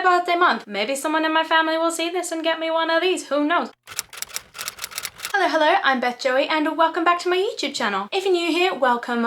birthday month. Maybe someone in my family will see this and get me one of these, who knows? Hello, I'm Beth Joey and welcome back to my YouTube channel. If you're new here, welcome.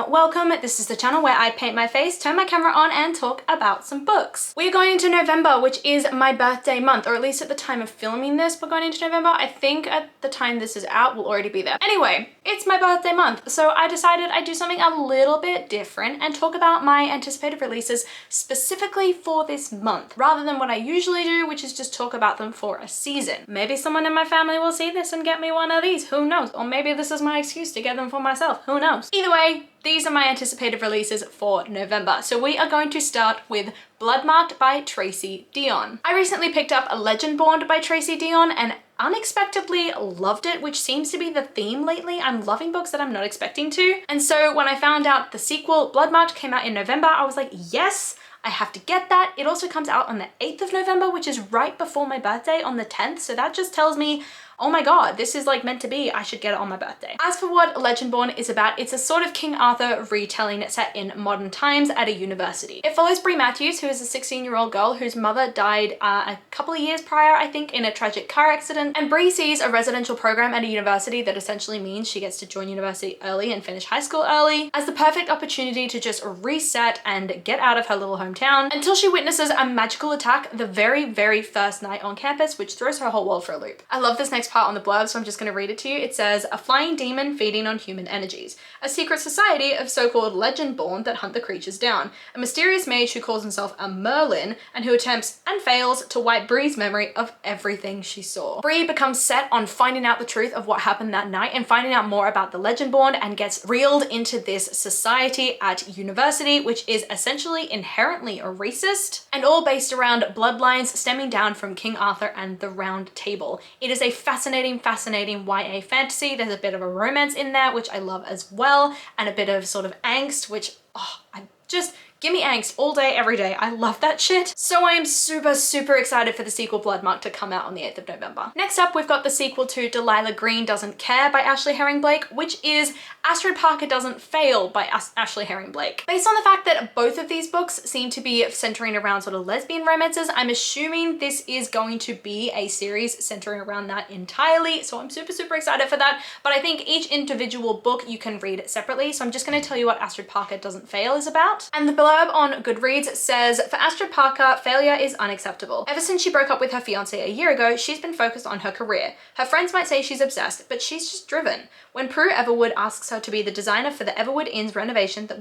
This is the channel where I paint my face, turn my camera on and talk about some books. We're going into November, which is my birthday month, or at least at the time of filming this, we're going into November. I think at the time this is out, we'll already be there. Anyway, it's my birthday month, so I decided I'd do something a little bit different and talk about my anticipated releases specifically for this month, rather than what I usually do, which is just talk about them for a season. Maybe someone in my family will see this and get me one of these, who knows? Or maybe this is my excuse to get them for myself, who knows? Either way, these are my anticipated releases for November. So we are going to start with Bloodmarked by Tracy Deonn. I recently picked up Legendborn by Tracy Deonn and unexpectedly loved it, which seems to be the theme lately. I'm loving books that I'm not expecting to. And so when I found out the sequel, Bloodmarked, came out in November, I was like, yes, I have to get that. It also comes out on the 8th of November, which is right before my birthday on the 10th. So that just tells me, oh my god, this is like meant to be. I should get it on my birthday. As for what Legendborn is about, it's a sort of King Arthur retelling set in modern times at a university. It follows Bree Matthews, who is a 16-year-old girl whose mother died a couple of years prior, I think, in a tragic car accident. And Bree sees a residential program at a university that essentially means she gets to join university early and finish high school early as the perfect opportunity to just reset and get out of her little hometown until she witnesses a magical attack the very, very first night on campus, which throws her whole world for a loop. I love this next part on the blurb, so I'm just going to read it to you. It says, a flying demon feeding on human energies, a secret society of so-called Legendborn that hunt the creatures down, a mysterious mage who calls himself a Merlin and who attempts and fails to wipe Bree's memory of everything she saw. Bree becomes set on finding out the truth of what happened that night and finding out more about the Legendborn and gets reeled into this society at university, which is essentially inherently racist and all based around bloodlines stemming down from King Arthur and the Round Table. It is a fascinating YA fantasy. There's a bit of a romance in there, which I love as well, and a bit of sort of angst, which, give me angst all day, every day. I love that shit. So I am super excited for the sequel Bloodmarked to come out on the 8th of November. Next up, we've got the sequel to Delilah Green Doesn't Care by Ashley Herring Blake, which is Astrid Parker Doesn't Fail by Ashley Herring Blake. Based on the fact that both of these books seem to be centering around sort of lesbian romances, I'm assuming this is going to be a series centering around that entirely. So I'm super excited for that. But I think each individual book you can read separately. So I'm just going to tell you what Astrid Parker Doesn't Fail is about. And the blurb on Goodreads says, for Astrid Parker, failure is unacceptable. Ever since she broke up with her fiance a year ago, she's been focused on her career. Her friends might say she's obsessed, but she's just driven. When Prue Everwood asks her to be the designer for the Everwood Inn's renovation that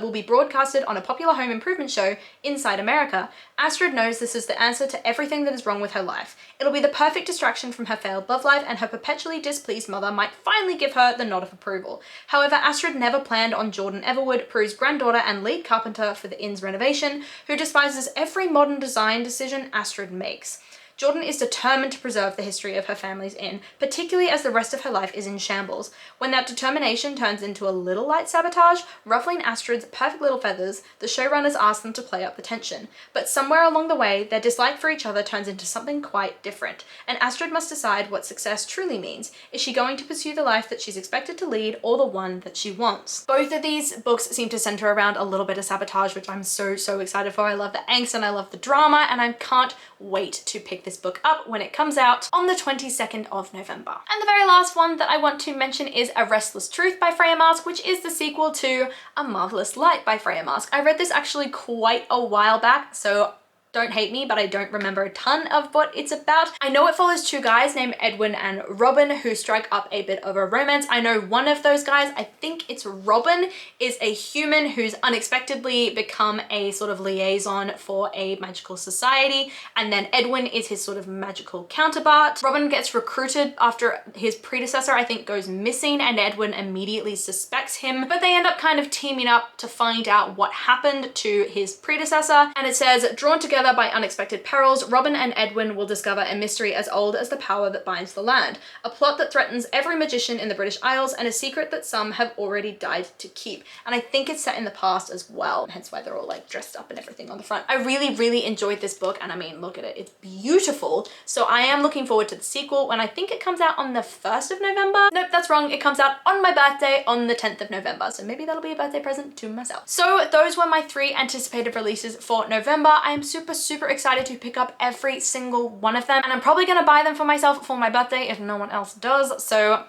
will be broadcasted on a popular home improvement show Inside America, Astrid knows this is the answer to everything that is wrong with her life. It'll be the perfect distraction from her failed love life, and her perpetually displeased mother might finally give her the nod of approval. However, Astrid never planned on Jordan Everwood, Prue's granddaughter and lead carpenter for the Inn's renovation, who despises every modern design decision Astrid makes. Jordan is determined to preserve the history of her family's inn, particularly as the rest of her life is in shambles. When that determination turns into a little light sabotage, ruffling Astrid's perfect little feathers, the showrunners ask them to play up the tension. But somewhere along the way, their dislike for each other turns into something quite different, and Astrid must decide what success truly means. Is she going to pursue the life that she's expected to lead, or the one that she wants? Both of these books seem to center around a little bit of sabotage, which I'm so excited for. I love the angst and I love the drama, and I can't wait to pick this book up when it comes out on the 22nd of November. And the very last one that I want to mention is A Restless Truth by Freya Marske, which is the sequel to A Marvelous Light by Freya Marske. I read this actually quite a while back, so don't hate me, but I don't remember a ton of what it's about. I know it follows two guys named Edwin and Robin who strike up a bit of a romance. I know one of those guys, I think it's Robin, is a human who's unexpectedly become a sort of liaison for a magical society, and then Edwin is his sort of magical counterpart. Robin gets recruited after his predecessor, I think, goes missing, and Edwin immediately suspects him, but they end up kind of teaming up to find out what happened to his predecessor. And it says, drawn together by unexpected perils, Robin and Edwin will discover a mystery as old as the power that binds the land, a plot that threatens every magician in the British Isles, and a secret that some have already died to keep. And I think it's set in the past as well, hence why they're all like dressed up and everything on the front. I really enjoyed this book, and I mean, look at it, it's beautiful. So I am looking forward to the sequel when I think it comes out on the 1st of November. Nope, that's wrong. It comes out on my birthday on the 10th of November. So maybe that'll be a birthday present to myself. So those were my 3 anticipated releases for November. I am super super excited to pick up every single one of them, and I'm probably gonna buy them for myself for my birthday if no one else does, so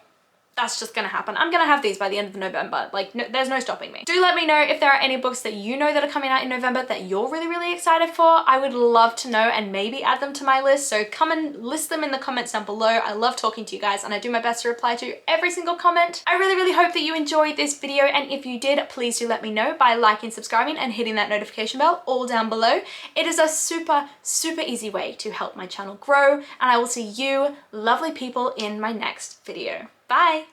that's just gonna happen. I'm gonna have these by the end of November. Like, no, there's no stopping me. Do let me know if there are any books that you know that are coming out in November that you're really, really excited for. I would love to know and maybe add them to my list. So come and list them in the comments down below. I love talking to you guys and I do my best to reply to every single comment. I really, really hope that you enjoyed this video. And if you did, please do let me know by liking, subscribing, and hitting that notification bell all down below. It is a super, super easy way to help my channel grow. And I will see you lovely people in my next video. Bye.